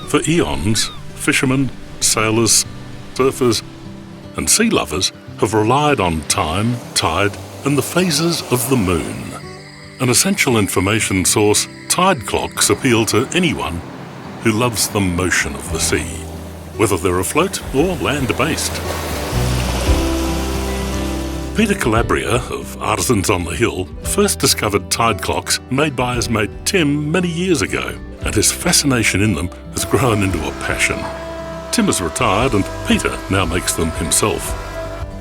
For eons, fishermen, sailors, surfers, and sea lovers have relied on time, tide, and the phases of the moon. An essential information source, tide clocks appeal to anyone who loves the motion of the sea, whether they're afloat or land-based. Peter Calabria of Artisans on the Hill first discovered tide clocks made by his mate Tim many years ago, and his fascination in them has grown into a passion. Tim has retired and Peter now makes them himself.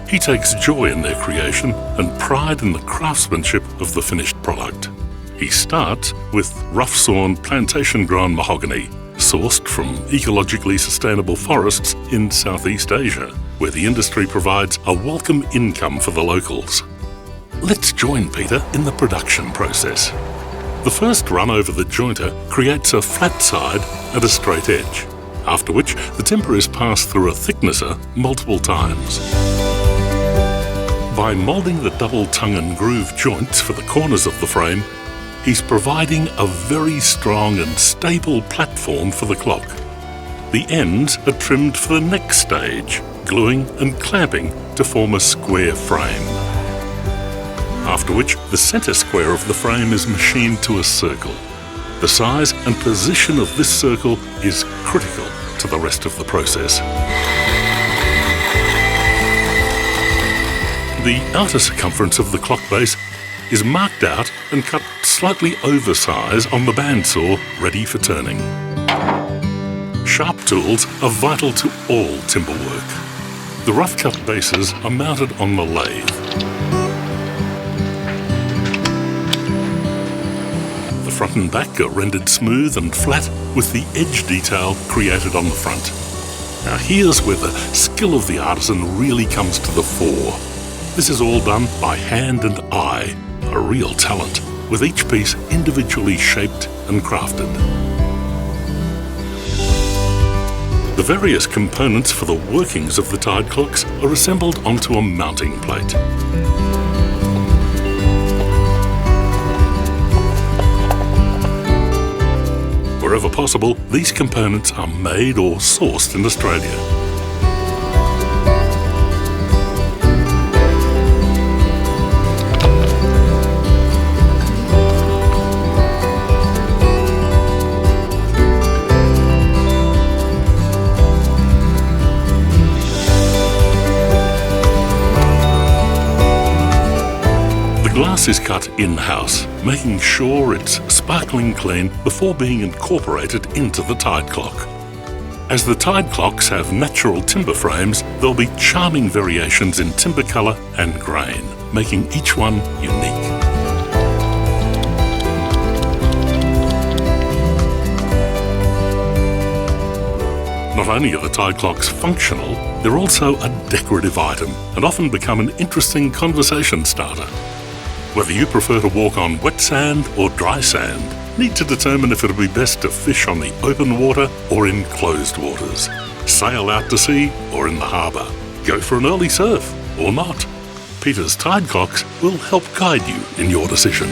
He takes joy in their creation and pride in the craftsmanship of the finished product. He starts with rough-sawn plantation-grown mahogany, sourced from ecologically sustainable forests in Southeast Asia, where the industry provides a welcome income for the locals. Let's join Peter in the production process. The first run over the jointer creates a flat side and a straight edge, after which the timber is passed through a thicknesser multiple times. By moulding the double tongue and groove joints for the corners of the frame, he's providing a very strong and stable platform for the clock. The ends are trimmed for the next stage, gluing and clamping to form a square frame. After which, the centre square of the frame is machined to a circle. The size and position of this circle is critical to the rest of the process. The outer circumference of the clock base is marked out and cut slightly oversize on the bandsaw, ready for turning. Sharp tools are vital to all timber work. The rough cut bases are mounted on the lathe. The front and back are rendered smooth and flat with the edge detail created on the front. Now here's where the skill of the artisan really comes to the fore. This is all done by hand and eye, a real talent, with each piece individually shaped and crafted. The various components for the workings of the tide clocks are assembled onto a mounting plate. Wherever possible, these components are made or sourced in Australia. Glass is cut in-house, making sure it's sparkling clean before being incorporated into the tide clock. As the tide clocks have natural timber frames, there'll be charming variations in timber colour and grain, making each one unique. Not only are the tide clocks functional, they're also a decorative item and often become an interesting conversation starter. Whether you prefer to walk on wet sand or dry sand, need to determine if it'll be best to fish on the open water or in closed waters, sail out to sea or in the harbour, go for an early surf or not. Peter's Tide Clocks will help guide you in your decision.